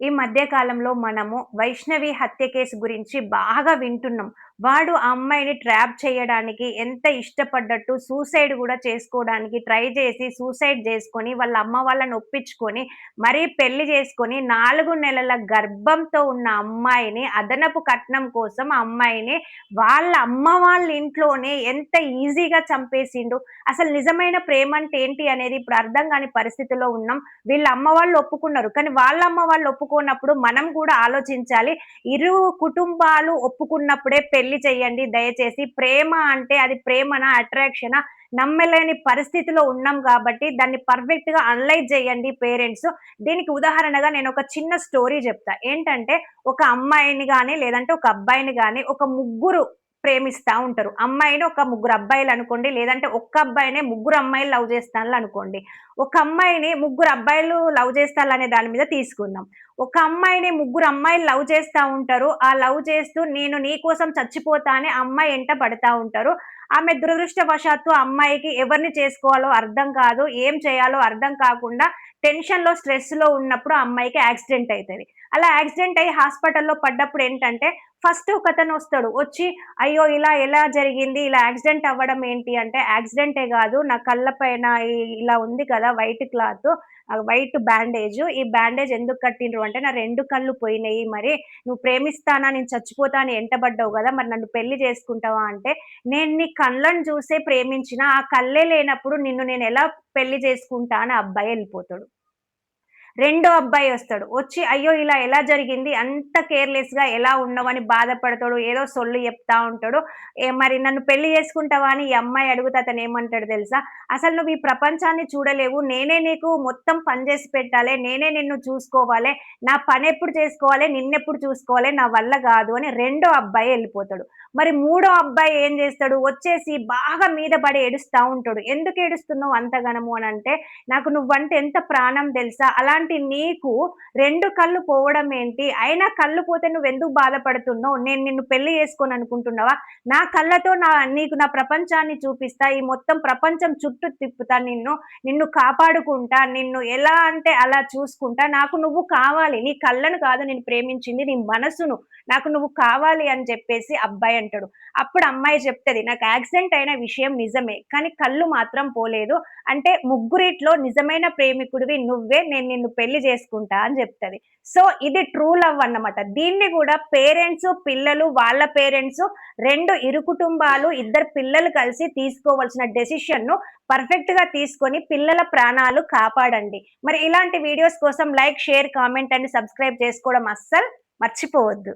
ఈ మధ్య కాలంలో మనము వైష్ణవి హత్య కేసు గురించి బాగా వింటున్నాం. వాడు ఆ అమ్మాయిని ట్రాప్ చేయడానికి ఎంత ఇష్టపడ్డట్టు సూసైడ్ గూడా చేసుకోవడానికి ట్రై చేసి సూసైడ్ చేసుకొని, వాళ్ళ అమ్మ వాళ్ళని ఒప్పించుకొని, మరీ పెళ్లి చేసుకొని 4 నెలల గర్భంతో ఉన్న అమ్మాయిని అదనపు కట్నం కోసం ఆ అమ్మాయిని వాళ్ళ అమ్మ వాళ్ళ ఇంట్లోనే ఎంత ఈజీగా చంపేసిండు. అసలు నిజమైన ప్రేమంటే ఏంటి అనేది ఇప్పుడు అర్థం కాని పరిస్థితిలో ఉన్నాం. వీళ్ళ అమ్మ వాళ్ళు ఒప్పుకున్నారు. కానీ వాళ్ళ అమ్మ వాళ్ళు ఒప్పుకోనప్పుడు మనం కూడా ఆలోచించాలి. ఇరు కుటుంబాలు ఒప్పుకున్నప్పుడే పెళ్లి చేయండి దయచేసి. ప్రేమ అంటే అది ప్రేమనా? అట్రాక్షనా? నమ్మలేని పరిస్థితిలో ఉన్నాం కాబట్టి దాన్ని పర్ఫెక్ట్‌గా అనలైజ్ చేయండి పేరెంట్స్. దీనికి ఉదాహరణగా నేను ఒక చిన్న స్టోరీ చెప్తా. ఏంటంటే ఒక అమ్మాయిని గాని, లేదంటే ఒక అబ్బాయిని గాని ఒక ముగ్గురు ప్రేమిస్తా ఉంటారు. అమ్మాయిని ఒక ముగ్గురు అబ్బాయిలనుకోండి, లేదంటే ఒక్క అబ్బాయినే ముగ్గురు అమ్మాయిలు లవ్ చేస్తాన్లనుకోండి. ఒక అమ్మాయిని ముగ్గురు అబ్బాయిలు లవ్ చేస్తాలనే దాని మీద తీసుకుందాం. ఒక అమ్మాయిని ముగ్గురు అమ్మాయిలు లవ్ చేస్తా ఉంటారు. ఆ లవ్ చేస్తూ నేను నీ కోసం చచ్చిపోతా అని ఆ అమ్మాయి ఎంట పడతా ఉంటారు. ఆమె దురదృష్టవశాత్తు ఆ అమ్మాయికి ఎవరిని చేసుకోవాలో అర్థం కాదు. ఏం చేయాలో అర్థం కాకుండా టెన్షన్‌లో, స్ట్రెస్‌లో ఉన్నప్పుడు ఆ అమ్మాయికి యాక్సిడెంట్ అయితది. అలా యాక్సిడెంట్ అయ్యి హాస్పిటల్‌లో పడ్డప్పుడు ఏంటంటే ఫస్ట్ ఒకతనొస్తాడు. వచ్చి అయ్యో! ఇలా ఎలా జరిగింది? ఇలా యాక్సిడెంట్ అవ్వడం ఏంటి అంటే, యాక్సిడెంటే గాదు. నా కళ్ళ పైన ఇలా ఉంది కదా! White cloth, white bandage. ఈ బ్యాండేజ్ ఎందుకు కట్టిండ్రు అంటే, నా 2 కళ్ళు పోయినయి మరి. నువ్వు ప్రేమిస్తానా? నేను చచ్చిపోతా అని ఎంటబడ్డావు గదా! మరి నన్ను పెళ్లి చేసుకుంటావా? అంటే, నేను నీ కళ్ళను చూసే ప్రేమించిన. ఆ కళ్ళే లేనప్పుడు నిన్ను నేనెలా పెళ్లి చేసుకుంటా అని ఆ అబ్బాయి ఎళ్ళిపోతాడు. రెండో అబ్బాయొస్తాడు. వచ్చి అయ్యో! ఇలా ఎలా జరిగింది? అంత కేర్‌లెస్‌గా ఎలా ఉన్నావని బాధపడతాడు. ఏదో సొల్లు చెప్తా ఉంటాడు. మరి నన్ను పెళ్లి చేసుకుంటావా అని ఈ అమ్మాయి అడుగుతే అతనేమంటాడు తెలుసా? అసలు నువ్వు ఈ ప్రపంచాన్ని చూడలేవు. నేనే నీకు మొత్తం పని చేసి పెట్టాలే. నేనే నిన్ను చూసుకోవాలే. నా పనెప్పుడు చేసుకోవాలే? నిన్నెప్పుడు చూసుకోవాలే? నా వల్ల గాదు అని రెండో అబ్బాయి ఎళ్ళిపోతాడు. మరి మూడో అబ్బాయి ఏం చేస్తాడు? వచ్చేసి బాగా మీద పడి ఏడుస్తా ఉంటాడు. ఎందుకు ఏడుస్తున్నావు అంతగనము అనంటే, నాకు నువ్వంటే ఎంత ప్రాణం తెలుసా? అలాంటి నీకు 2 కళ్ళు పోవడం ఏంటి? అయినా కళ్ళు పోతే నువ్వెందుకు బాధపడుతున్నావు? నేను నిన్ను పెళ్లి చేసుకోననుకుంటున్నావా? నా కళ్ళతో నీకు నా ప్రపంచాన్ని చూపిస్తా. ఈ మొత్తం ప్రపంచం చుట్టూ తిప్పుతా నిన్ను. నిన్ను కాపాడుకుంటా. నిన్ను ఎలా అంటే అలా చూసుకుంటా. నాకు నువ్వు కావాలి. నీ కళ్ళను కాదు నేను ప్రేమించింది. నీ మనసును. నాకు నువ్వు కావాలి అని చెప్పేసి అబ్బాయి అంటాడు. అప్పుడు అమ్మాయి చెప్తది, నాకు యాక్సిడెంట్ అయిన విషయం నిజమే. కానీ కళ్ళు మాత్రం పోలేదు. అంటే ముగ్గురిట్లో నిజమైన ప్రేమికుడివి నువ్వే. నేను నిన్ను పెళ్లి చేసుకుంటా అని చెప్తది. సో, ఇది ట్రూ లవ్ అన్నమాట. దీన్ని గూడా పేరెంట్స్, పిల్లలు, వాళ్ళ పేరెంట్స్ 2 ఇరు కుటుంబాలు, ఇద్దరు పిల్లలు కలిసి తీసుకోవాల్సిన డెసిషన్‌ను పర్ఫెక్ట్‌గా తీసుకొని పిల్లల ప్రాణాలు కాపాడండి. మరి ఇలాంటి వీడియోస్ కోసం like, share, comment and subscribe చేసుకోవడం అస్సలు మర్చిపోవద్దు.